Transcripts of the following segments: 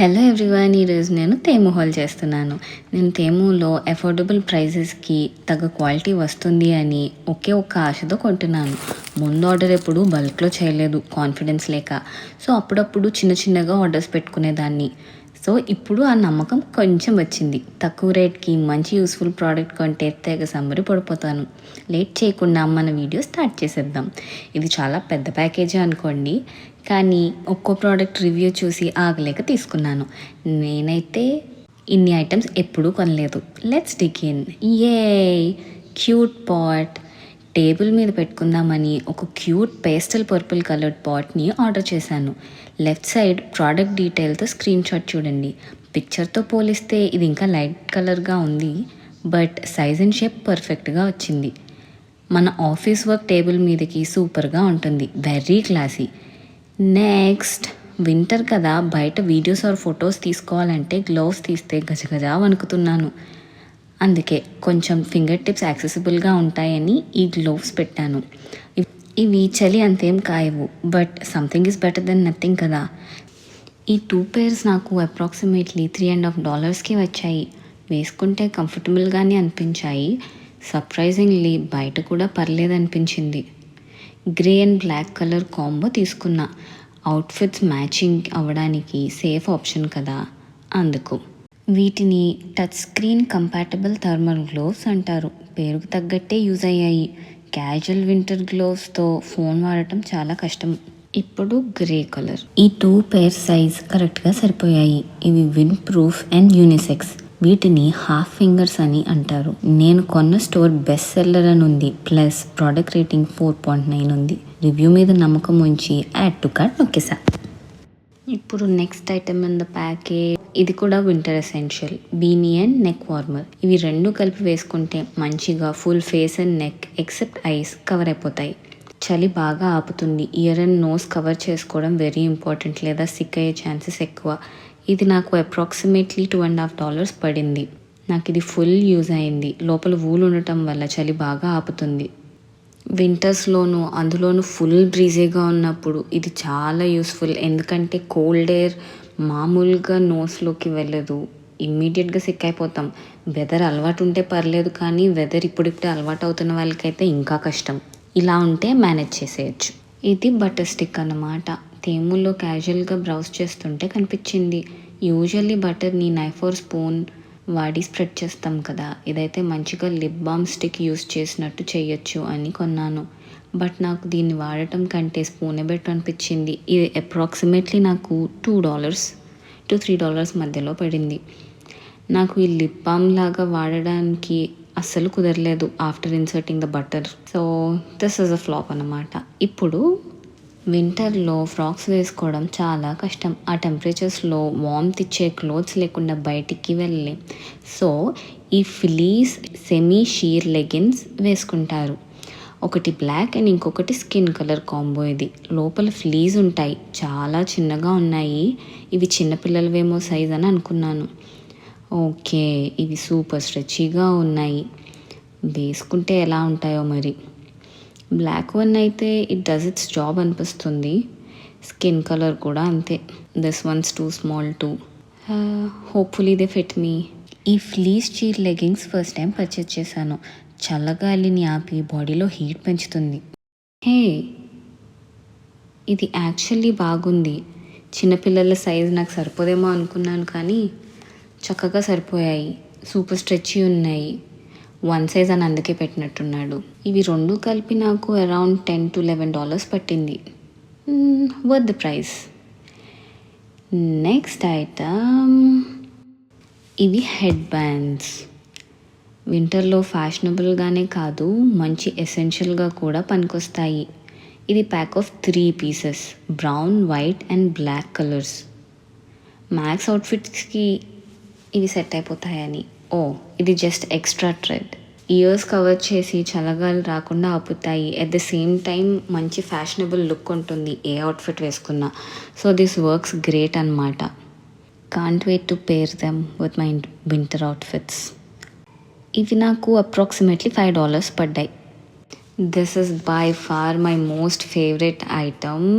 Hello everyone, ఈరోజు నేను తేము hall చేస్తున్నాను. నేను తేములో అఫోర్డబుల్ ప్రైజెస్కి తగ్గ క్వాలిటీ వస్తుంది అని ఒకే ఒక్క ఆశతో కొంటున్నాను. ముందు ఆర్డర్ ఎప్పుడు బల్క్లో చేయలేదు, కాన్ఫిడెన్స్ లేక. సో అప్పుడప్పుడు చిన్నగా ఆర్డర్స్ పెట్టుకునేదాన్ని. సో ఇప్పుడు ఆ నమ్మకం కొంచెం వచ్చింది. తక్కువ రేట్కి మంచి యూస్ఫుల్ ప్రోడక్ట్ కొంటే తెగ సంబరి పడిపోతాను. లేట్ చేయకుండా మన వీడియో స్టార్ట్ చేసేద్దాం. ఇది చాలా పెద్ద ప్యాకేజీ అనుకోండి, కానీ ఒక్కో ప్రోడక్ట్ రివ్యూ చూసి ఆగలేక తీసుకున్నాను. నేనైతే ఇన్ని ఐటమ్స్ ఎప్పుడూ కొనలేదు. Let's dig in. A cute pot, table మీద పెట్టుకుందామని ఒక క్యూట్ పేస్టల్ పర్పుల్ కలర్డ్ పాట్ని ఆర్డర్ చేశాను. లెఫ్ట్ సైడ్ ప్రోడక్ట్ డీటెయిల్తో స్క్రీన్ షాట్ చూడండి. పిక్చర్తో పోలిస్తే ఇది ఇంకా లైట్ కలర్గా ఉంది, బట్ సైజ్ అండ్ షేప్ పర్ఫెక్ట్గా వచ్చింది. మన ఆఫీస్ వర్క్ టేబుల్ మీదకి సూపర్గా ఉంటుంది. Very classy. నెక్స్ట్, వింటర్ కదా, బయట వీడియోస్ ఆర్ ఫొటోస్ తీసుకోవాలంటే గ్లోవ్స్ తీస్తే గజగజా వణుకుతున్నాను. అందుకే కొంచెం ఫింగర్ టిప్స్ యాక్సెసిబుల్గా ఉంటాయని ఈ గ్లోవ్స్ పెట్టాను. ఇవి చలి అంతేం కాయవు, but something is better than nothing కదా. ఈ 2 pairs నాకు అప్రాక్సిమేట్లీ $3.5కి వచ్చాయి. వేసుకుంటే కంఫర్టబుల్గానే అనిపించాయి. సర్ప్రైజింగ్లీ బయట కూడా పర్లేదనిపించింది. Grey and black colour combo తీసుకున్నా. అవుట్ఫిట్స్ మ్యాచింగ్ అవ్వడానికి సేఫ్ ఆప్షన్ కదా, అందుకు. వీటిని touch screen compatible thermal gloves అంటారు. పేరుకు తగ్గట్టే యూజ్ అయ్యాయి. క్యాజువల్ వింటర్ గ్లోవ్స్తో ఫోన్ వాడటం చాలా కష్టం. ఇప్పుడు గ్రే కలర్. ఈ 2 pairs సైజ్ కరెక్ట్గా సరిపోయాయి. ఇవి విన్ ప్రూఫ్ అండ్ యూనిసెక్స్. వీటిని హాఫ్ ఫింగర్స్ అని అంటారు. నేను కొన్న స్టోర్ బెస్ట్ సెల్లర్ అని ఉంది, ప్లస్ ప్రోడక్ట్ రేటింగ్ 4.9 ఉంది. రివ్యూ మీద నమ్మకం ఉంచి యాడ్ టు కార్ట్ నొక్కేసా. ఇప్పుడు next item in the package. ఇది కూడా winter essential, beanie and neck warmer. ఇవి రెండు కలిపి వేసుకుంటే మంచిగా full face and neck except eyes cover అయిపోతాయి. చలి బాగా ఆపుతుంది. ఇయర్ అండ్ నోస్ కవర్ చేసుకోవడం వెరీ ఇంపార్టెంట్, లేదా సిక్ అయ్యే ఛాన్సెస్ ఎక్కువ. ఇది నాకు అప్రాక్సిమేట్లీ $2.5 పడింది. నాకు ఇది ఫుల్ యూజ్ అయింది. లోపల వూల్ ఉండటం వల్ల చలి బాగా ఆపుతుంది. వింటర్స్లోనూ అందులోనూ ఫుల్ బ్రీజీగా ఉన్నప్పుడు ఇది చాలా యూస్ఫుల్. ఎందుకంటే కోల్డ్ ఎయిర్ మామూలుగా నోస్లోకి వెళ్ళదు, ఇమ్మీడియట్గా సిక్ అయిపోతాం. వెదర్ అలవాటు ఉంటే పర్లేదు, కానీ వెదర్ ఇప్పుడిప్పుడే అలవాటు అవుతున్న వాళ్ళకైతే ఇంకా కష్టం. ఇలా ఉంటే మేనేజ్ చేసేయచ్చు. ఇది బటర్ స్టిక్ అన్నమాట. తేములో క్యాజువల్గా బ్రౌజ్ చేస్తుంటే కనిపించింది. యూజువల్లీ బటర్ని నైఫ్ ఆర్ స్పూన్ వాడి స్ప్రెడ్ చేస్తాం కదా, ఇదైతే మంచిగా లిప్ బామ్ స్టిక్ యూస్ చేసినట్టు చేయొచ్చు అని కొన్నాను. బట్ నాకు దీన్ని వాడటం కంటే స్పూనే బెటర్ అనిపించింది. ఇది అప్రాక్సిమేట్లీ నాకు $2 to $3 మధ్యలో పడింది. నాకు ఈ లిప్ బామ్ లాగా వాడడానికి అస్సలు కుదరలేదు after inserting the butter. So this is a flop అన్నమాట. ఇప్పుడు వింటర్లో ఫ్రాక్స్ వేసుకోవడం చాలా కష్టం. ఆ టెంపరేచర్స్లో వార్మ్త్ ఇచ్చే క్లోత్స్ లేకుండా బయటికి వెళ్ళలేం. సో ఈ ఫ్లీస్ సెమీ షీర్ లెగిన్స్ వేసుకుంటారు. ఒకటి బ్లాక్ అండ్ ఇంకొకటి స్కిన్ కలర్ కాంబో. ఇది లోపల ఫ్లీస్ ఉంటాయి, చాలా చిన్నగా ఉన్నాయి. ఇవి చిన్నపిల్లలవేమో సైజ్ అని అనుకున్నాను. ఓకే, ఇవి సూపర్ స్ట్రెచీగా ఉన్నాయి. వేసుకుంటే ఎలా ఉంటాయో మరి. బ్లాక్ వన్ అయితే ఇట్ డస్ ఇట్స్ జాబ్ అనిపిస్తుంది. స్కిన్ కలర్ కూడా అంతే. This ones too small too. Hopefully they fit me. ఈ fleece sheer leggings first time purchase చేశాను. చల్లగాలిని ఆపి బాడీలో హీట్ పెంచుతుంది. హే, ఇది యాక్చువల్లీ బాగుంది. చిన్నపిల్లల సైజ్ నాకు సరిపోదేమో అనుకున్నాను, కానీ చక్కగా సరిపోయాయి. సూపర్ స్ట్రెచీ ఉన్నాయి. 1 size అని అందుకే పెట్టినట్టున్నాడు. ఇవి రెండు కలిపి నాకు అరౌండ్ $10 to $11 పట్టింది. Worth the price. Next item, ఇవి హెడ్ బ్యాండ్స్. వింటర్లో ఫ్యాషనబుల్గానే కాదు, మంచి ఎసెన్షియల్గా కూడా పనికొస్తాయి. ఇది pack of 3 pieces, brown, white and black colours. Max అవుట్ఫిట్స్కి ఇవి సెట్ అయిపోతాయని. ఇది just extra thread. Ears cover చేసి చల్లగాలి రాకుండా ఆపుతాయి. అట్ ద సేమ్ టైం మంచి ఫ్యాషనబుల్ లుక్ ఉంటుంది ఏ అవుట్ఫిట్ వేసుకున్నా. సో దిస్ వర్క్స్ గ్రేట్ అన్నమాట. Can't wait to pair them with my winter outfits. ఇవి నాకు అప్రాక్సిమేట్లీ $5 పడ్డాయి. This is by far my most favourite item,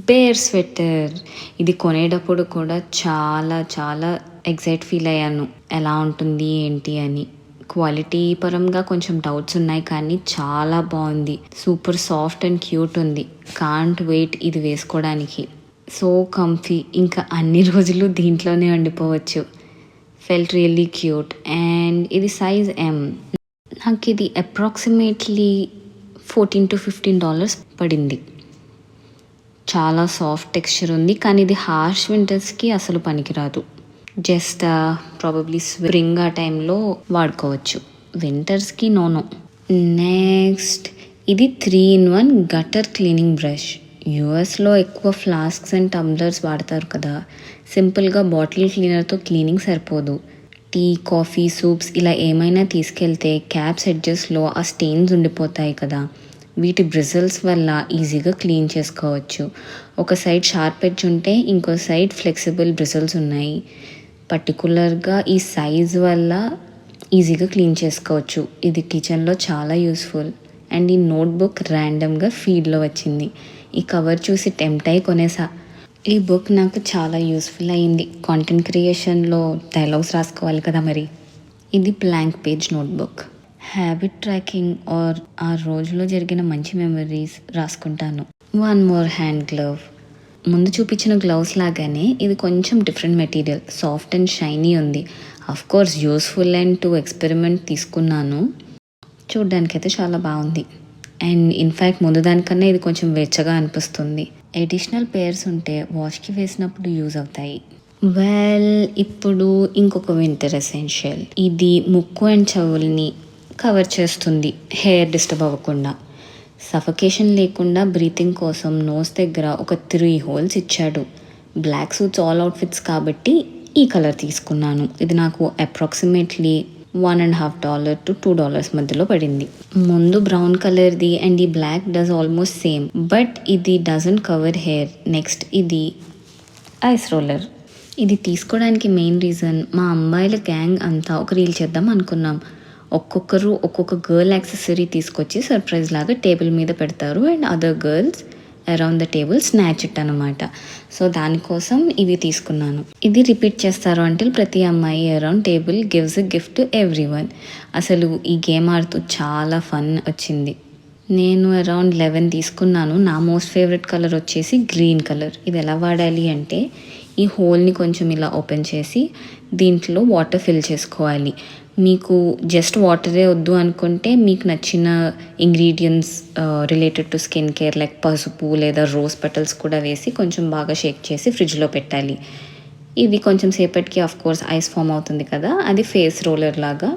bear sweater. ఇది కొనేటప్పుడు కూడా చాలా చాలా ఫీల్ అయ్యాను. ఎలా ఉంటుంది ఏంటి అని. క్వాలిటీ పరంగా కొంచెం డౌట్స్ ఉన్నాయి కానీ చాలా బాగుంది. సూపర్ సాఫ్ట్ అండ్ క్యూట్ ఉంది. కాంట్ వెయిట్ ఇది వేసుకోవడానికి. So comfy. ఇంకా అన్ని రోజులు దీంట్లోనే ఉండిపోవచ్చు. Felt really cute. అండ్ ఇది సైజ్ ఎం. నాకు ఇది అప్రాక్సిమేట్లీ $14 to $15 పడింది. చాలా సాఫ్ట్ టెక్స్చర్ ఉంది కానీ ఇది హార్ష్ వింటర్స్కి అసలు పనికిరాదు. జస్ట్ ప్రాబబ్లీ స్ప్రింగ్ ఆ టైంలో వాడుకోవచ్చు. వింటర్స్కి నో. నెక్స్ట్ ఇది 3-in-1 గటర్ క్లీనింగ్ బ్రష్. యూఎస్లో ఎక్కువ ఫ్లాస్క్స్ అండ్ టంబ్లర్స్ వాడతారు కదా. సింపుల్గా బాటిల్ క్లీనర్తో క్లీనింగ్ సరిపోదు. టీ, కాఫీ, సూప్స్ ఇలా ఏమైనా తీసుకెళ్తే క్యాప్స్ ఎడ్జెస్లో ఆ స్టెయిన్స్ ఉండిపోతాయి కదా. వీటి బ్రిజల్స్ వల్ల ఈజీగా క్లీన్ చేసుకోవచ్చు. ఒక సైడ్ షార్ప్ ఎడ్జ్ ఉంటే ఇంకో సైడ్ ఫ్లెక్సిబుల్ బ్రిజల్స్ ఉన్నాయి. పర్టికులర్గా ఈ సైజ్ వల్ల ఈజీగా క్లీన్ చేసుకోవచ్చు. ఇది కిచెన్లో చాలా యూస్ఫుల్. అండ్ ఈ నోట్బుక్ ర్యాండమ్గా ఫీడ్లో వచ్చింది. ఈ కవర్ చూసి టెంప్ట్ అయి కొనేసా. ఈ బుక్ నాకు చాలా యూస్ఫుల్ అయింది. కాంటెంట్ క్రియేషన్లో డైలాగ్స్ రాసుకోవాలి కదా మరి. ఇది blank page notebook. Habit tracking or ఆ రోజులో జరిగిన మంచి మెమరీస్ రాసుకుంటాను. 1 more హ్యాండ్ గ్లవ్. ముందు చూపించిన గ్లౌస్ లాగానే ఇది కొంచెం different material. Soft and shiny ఉంది. Of course useful and to experiment తీసుకున్నాను. చూడ్డానికైతే చాలా బాగుంది. అండ్ ఇన్ఫ్యాక్ట్ ముందు దానికన్నా ఇది కొంచెం వెచ్చగా అనిపిస్తుంది. ఎడిషనల్ పేర్స్ ఉంటే వాష్కి వేసినప్పుడు యూజ్ అవుతాయి. ఇప్పుడు ఇంకొక వింటర్ ఎసెన్షియల్. ఇది ముక్కు అండ్ చెవుల్ని కవర్ చేస్తుంది హెయిర్ డిస్టర్బ్ అవ్వకుండా. సఫకేషన్ లేకుండా బ్రీతింగ్ కోసం నోస్ దగ్గర ఒక 3 holes ఇచ్చాడు. బ్లాక్ సూట్స్ ఆల్ అవుట్ఫిట్స్ కాబట్టి ఈ కలర్ తీసుకున్నాను. ఇది నాకు అప్రాక్సిమేట్లీ $1.50 to $2 మధ్యలో పడింది. ముందు బ్రౌన్ కలర్ది అండ్ ఈ black does almost same, but ఇది డజంట్ కవర్ హెయిర్. నెక్స్ట్ ఇది ఐస్ రోలర్. ఇది తీసుకోవడానికి మెయిన్ రీజన్ మా అమ్మాయిల గ్యాంగ్ అంతా ఒక రీల్ చేద్దాం అనుకున్నాం. ఒక్కొక్కరు ఒక్కొక్క గర్ల్ యాక్సెసరీ తీసుకొచ్చి సర్ప్రైజ్ లాగా టేబుల్ మీద పెడతారు and other girls around the table snatch it అనమాట. సో దానికోసం ఇది తీసుకున్నాను. ఇది రిపీట్ చేస్తారు అంటే ప్రతి అమ్మాయి around table gives a gift to everyone. అసలు ఈ గేమ్ ఆడుతూ చాలా ఫన్ వచ్చింది. నేను అరౌండ్ 11 తీసుకున్నాను. నా మోస్ట్ ఫేవరెట్ కలర్ వచ్చేసి గ్రీన్ కలర్. ఇది ఎలా వాడాలి అంటే ఈ హోల్ని కొంచెం ఇలా ఓపెన్ చేసి దీంట్లో వాటర్ ఫిల్ చేసుకోవాలి. మీకు జస్ట్ వాటరే వద్దు అనుకుంటే మీకు నచ్చిన ingredients related to skin care like పసుపు లేదా రోజ్ పెటల్స్ కూడా వేసి కొంచెం బాగా షేక్ చేసి ఫ్రిడ్జ్లో పెట్టాలి. ఇది కొంచెం సేపటికి ఆఫ్ కోర్స్ ఐస్ ఫామ్ అవుతుంది కదా, అది ఫేస్ రోలర్ లాగా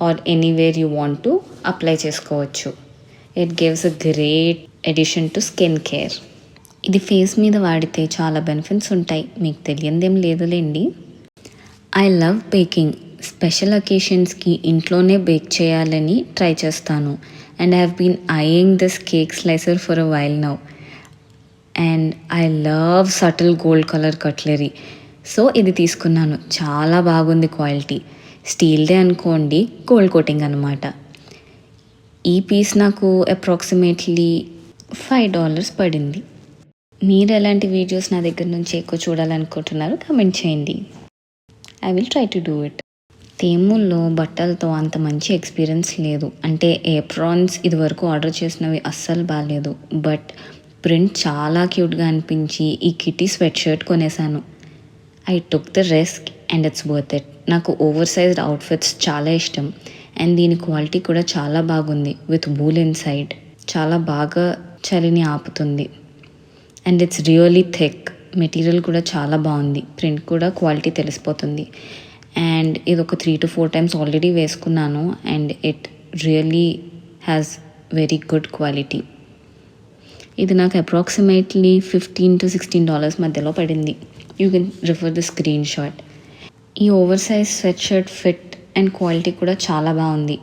or anywhere you want to apply చేసుకోవచ్చు. It gives a great addition to skin care. ఇది ఫేస్ మీద వాడితే చాలా బెనిఫిట్స్ ఉంటాయి. మీకు తెలియదేం లేదులేండి. I love baking. స్పెషల్ అకేషన్స్కి ఇంట్లోనే బేక్ చేయాలని ట్రై చేస్తాను. And I have been eyeing this cake slicer for a while now. And I love subtle gold colour cutlery. So ఇది తీసుకున్నాను. చాలా బాగుంది క్వాలిటీ. స్టీల్దే అనుకోండి, గోల్డ్ కోటింగ్ అనమాట. ఈ పీస్ నాకు అప్రాక్సిమేట్లీ $5 పడింది. మీరు ఎలాంటి వీడియోస్ నా దగ్గర నుంచి ఎక్కువ చూడాలనుకుంటున్నారు కమెంట్ చేయండి. I will try to do it. తేముల్లో బట్టలతో అంత మంచి ఎక్స్పీరియన్స్ లేదు. అంటే ఏప్రాన్స్ ఇదివరకు ఆర్డర్ చేసినవి అస్సలు బాగాలేదు. బట్ ప్రింట్ చాలా క్యూట్గా అనిపించి ఈ కిటీ స్వెట్ షర్ట్ కొనేసాను. I took the risk and it's worth it. నాకు ఓవర్ సైజ్డ్ అవుట్ఫిట్స్ చాలా ఇష్టం. అండ్ దీని క్వాలిటీ కూడా చాలా బాగుంది. విత్ వూల్ ఇన్సైడ్ చాలా బాగా చలిని ఆపుతుంది. And it's really thick. Material కూడా చాలా బాగుంది. ప్రింట్ కూడా క్వాలిటీ తెలిసిపోతుంది. అండ్ ఇది ఒక 3 to 4 times ఆల్రెడీ వేసుకున్నాను and it really has very good quality. ఇది నాకు అప్రాక్సిమేట్లీ $15 to $16 మధ్యలో పడింది. You can refer the screenshot. ఈ oversize sweatshirt fit and quality కూడా చాలా బాగుంది.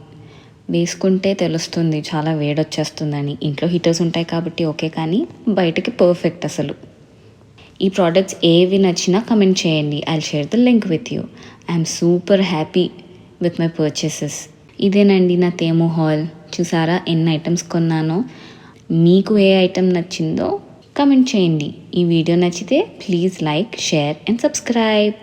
వేసుకుంటే తెలుస్తుంది చాలా వేడొచ్చేస్తుందని. ఇంట్లో హీటర్స్ ఉంటాయి కాబట్టి ఓకే, కానీ బయటకి పర్ఫెక్ట్ అసలు. ఈ ప్రోడక్ట్స్ ఏవి నచ్చినా కమెంట్ చేయండి. I'll share the link with you. I'm super happy with my purchases. ఇదేనండి నా తేము హాల్. చూసారా ఎన్ని ఐటమ్స్ కొన్నానో. మీకు ఏ ఐటమ్ నచ్చిందో కామెంట్ చేయండి. ఈ వీడియో నచ్చితే please like, share and subscribe.